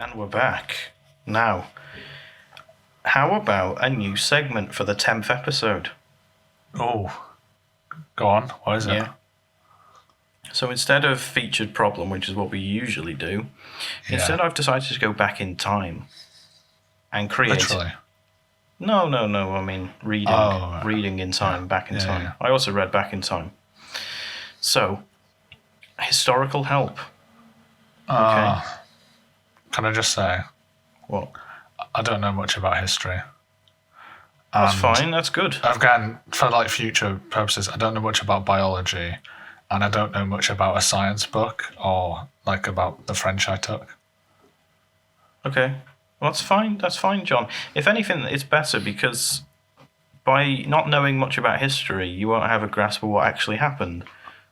And we're back. Now, how about a new segment for the 10th episode? Oh, go on. What is it? Yeah. So instead of featured problem, which is what we usually do, instead I've decided to go back in time and create... Literally? No. I mean, reading in time, back in time. Yeah. I also read back in time. So, historical help. Okay. Can I just say? What? I don't know much about history. That's fine, that's good. Again, for future purposes, I don't know much about biology, and I don't know much about a science book or about the French I took. Okay. Well, that's fine, John. If anything, it's better because by not knowing much about history, you won't have a grasp of what actually happened.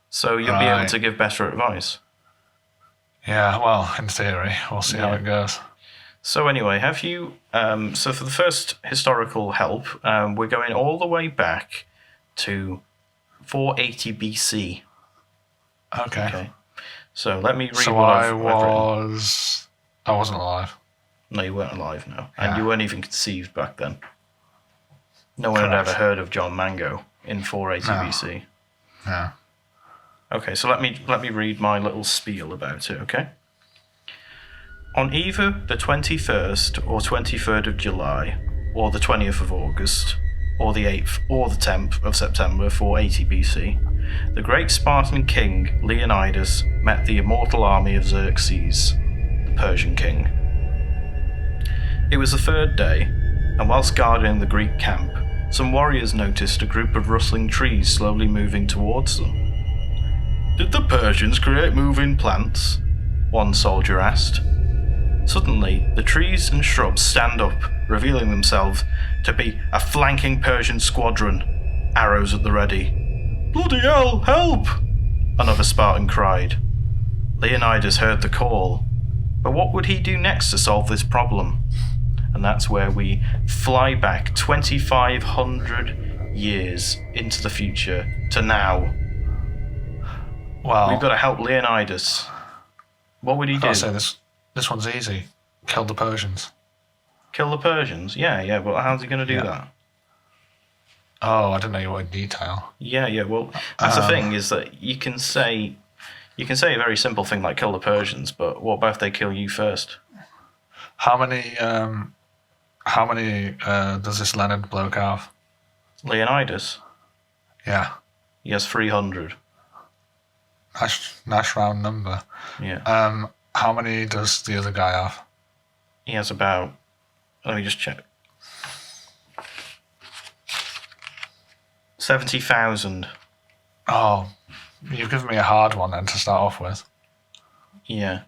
So you'll be able to give better advice. Yeah, well, in theory, we'll see how it goes. So anyway, have you... so for the first historical help, we're going all the way back to 480 BC. Okay. So let me read what I've written. I wasn't alive. No, you weren't alive, no. And you weren't even conceived back then. No one had ever heard of John Mango in 480 BC. Yeah. Okay, so let me read my little spiel about it, okay? On either the 21st or 23rd of July, or the 20th of August, or the 8th or the 10th of September 480 BC, the great Spartan king Leonidas met the immortal army of Xerxes, the Persian king. It was the third day, and whilst guarding the Greek camp, some warriors noticed a group of rustling trees slowly moving towards them. Did the Persians create moving plants? One soldier asked. Suddenly, the trees and shrubs stand up, revealing themselves to be a flanking Persian squadron, arrows at the ready. Bloody hell, help! Another Spartan cried. Leonidas heard the call, but what would he do next to solve this problem? And that's where we fly back 2,500 years into the future to now. Well, we've got to help Leonidas. What would he do? I'll say this one's easy. Kill the Persians. Kill the Persians? Yeah, but how's he going to do that? Oh, I didn't know you wanted detail. Yeah, well, that's the thing, is that you can say a very simple thing like kill the Persians, but what about if they kill you first? How many does this Leonard bloke have? Leonidas? Yeah. He has 300. Nice round number. Yeah. How many does the other guy have? He has about... Let me just check. 70,000. Oh, you've given me a hard one then to start off with. Yeah.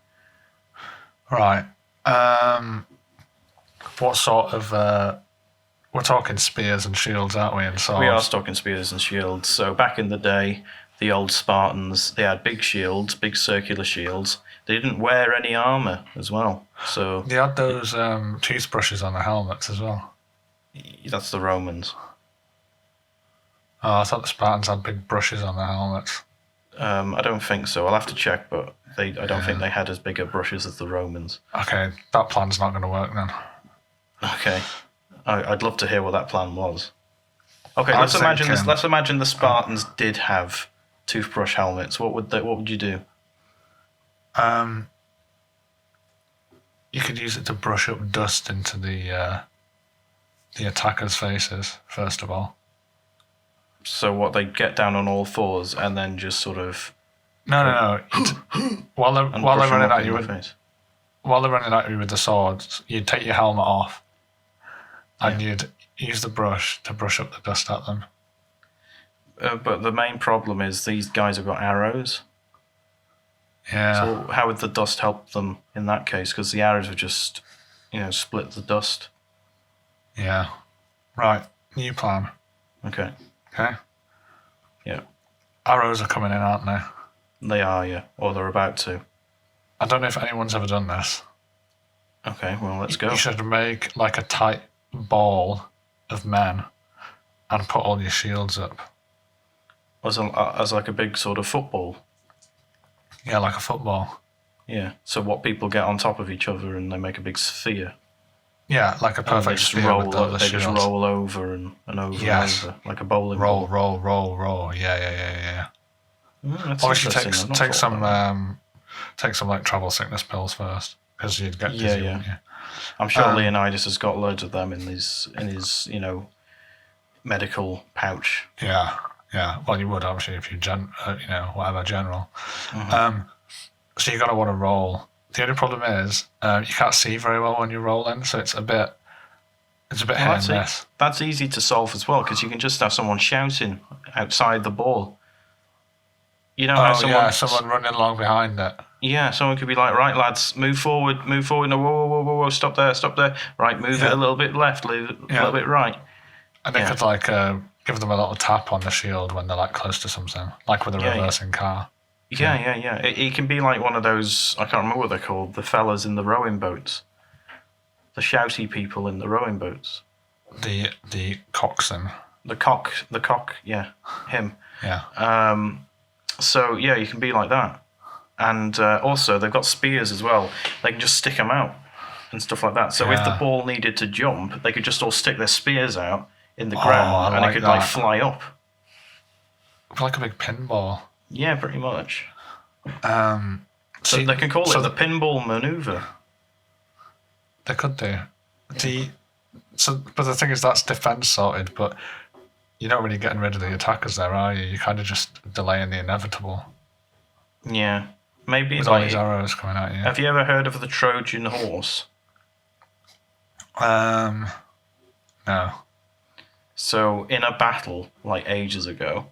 Right. What sort of... we're talking spears and shields, aren't we? And swords. We are talking spears and shields. So back in the day, the old Spartans, they had big shields, big circular shields. They didn't wear any armour as well. So they had those toothbrushes on their helmets as well. That's the Romans. Oh, I thought the Spartans had big brushes on their helmets. I don't think so. I'll have to check, but I don't think they had as big a brushes as the Romans. Okay, that plan's not going to work then. Okay. I'd love to hear what that plan was. Okay, let's imagine the Spartans did have toothbrush helmets. What would you do? You could use it to brush up dust into the attackers' faces, first of all. So what, they get down on all fours and then just sort of... No. While they're running at you with the swords, you'd take your helmet off and you'd use the brush to brush up the dust at them. But the main problem is these guys have got arrows. Yeah. So how would the dust help them in that case? Because the arrows would just, split the dust. Yeah. Right. New plan. Okay. Yeah. Arrows are coming in, aren't they? They are, yeah. Or they're about to. I don't know if anyone's ever done this. Okay, well, let's go. You should make a tight ball of men and put all your shields up. As like a big sort of football? Yeah, like a football. Yeah. So what people get on top of each other and they make a big sphere. Yeah, like a And perfect sphere with the they just shields. roll over and over Yes. and over, like a bowling ball. Roll. Yeah. That's Obviously, interesting. I've not thought about that. take some like travel sickness pills first, because you'd get dizzy, wouldn't you? I'm sure Leonidas has got loads of them in his medical pouch. Yeah. Well, you would obviously if you whatever general. So you're gonna want to roll. The only problem is you can't see very well when you're rolling, so it's a bit hit and miss. That's easy to solve as well, because you can just have someone shouting outside the ball. You know how someone running along behind it. Yeah, someone could be like, right, lads, move forward. No, whoa, stop there. Right, move it a little bit left, a little bit right. And they could like give them a little tap on the shield when they're like close to something, like with a reversing car. Yeah. It can be like one of those, I can't remember what they're called, the fellas in the rowing boats. The shouty people in the rowing boats. The coxswain. The cock, yeah, him. Yeah. So, yeah, you can be like that. And also, they've got spears as well. They can just stick them out and stuff like that. So if the ball needed to jump, they could just all stick their spears out in the ground and it could like fly up. Like a big pinball. Yeah, pretty much. So they can call it the pinball maneuver. They could do. But the thing is, that's defense sorted, but you're not really getting rid of the attackers there, are you? You're kind of just delaying the inevitable. Yeah. Maybe with all these arrows coming at you. Have you ever heard of the Trojan horse? No. So in a battle, like ages ago,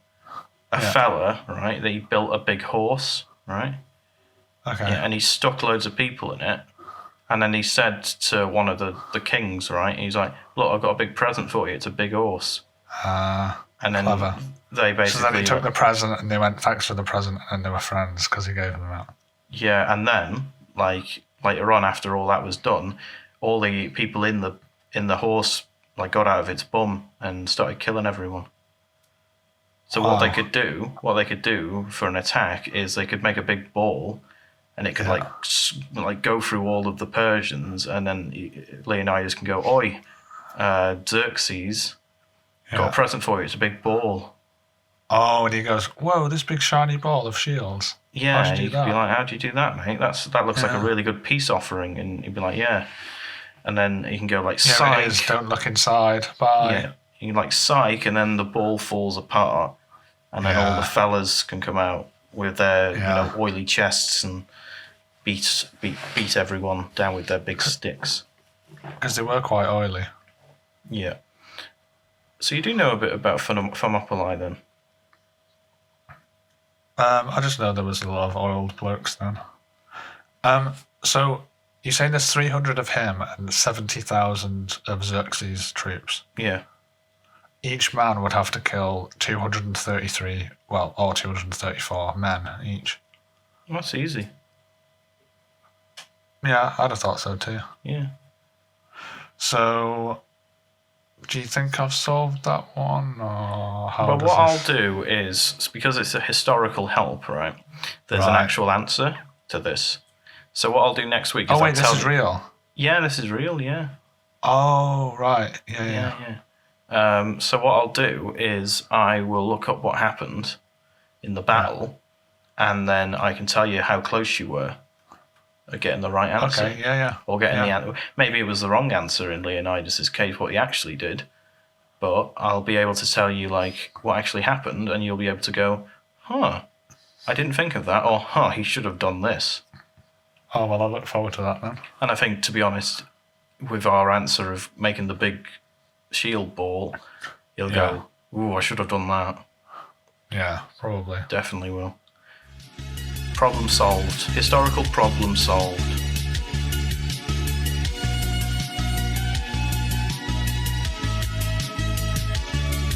a fella, right, they built a big horse, right? Okay. Yeah, and he stuck loads of people in it. And then he said to one of the kings, right, he's like, look, I've got a big present for you. It's a big horse. And then clever. They basically... So then he took the present and they went, thanks for the present, and they were friends because he gave them out. Yeah, and then, like, later on, after all that was done, all the people in the horse, like, got out of its bum and started killing everyone. So what they could do for an attack is they could make a big ball, and it could like go through all of the Persians, and then Leonidas can go, oi, Xerxes, got a present for you. It's a big ball. Oh, and he goes, whoa, this big shiny ball of shields. Yeah, you could be like, how'd you do that, mate? That looks like a really good peace offering. And he'd be like, yeah. And then he can go like, psych. It is. Don't look inside. Bye. Yeah, you can like psych, and then the ball falls apart, and then all the fellas can come out with their oily chests and beat everyone down with their big sticks. Because they were quite oily. Yeah. So you do know a bit about Thermopylae then? I just know there was a lot of oiled blokes then. So you say there's 300 of him and 70,000 of Xerxes' troops. Yeah. Each man would have to kill 233, or 234 men each. That's easy. Yeah, I'd have thought so too. Yeah. So, do you think I've solved that one, or how? Well, what I'll do is, because it's a historical help, right? There's an actual answer to this. So what I'll do next week is this is real? Yeah, this is real, yeah. Oh, right. Yeah. So what I'll do is I will look up what happened in the battle, and then I can tell you how close you were at getting the right answer. Okay, yeah. Or getting the answer. Maybe it was the wrong answer in Leonidas' case, what he actually did, but I'll be able to tell you like what actually happened, and you'll be able to go, I didn't think of that, or he should have done this. Oh, well, I look forward to that then. And I think, to be honest, with our answer of making the big shield ball, you'll go, ooh, I should have done that. Yeah, probably. Definitely will. Problem solved. Historical problem solved.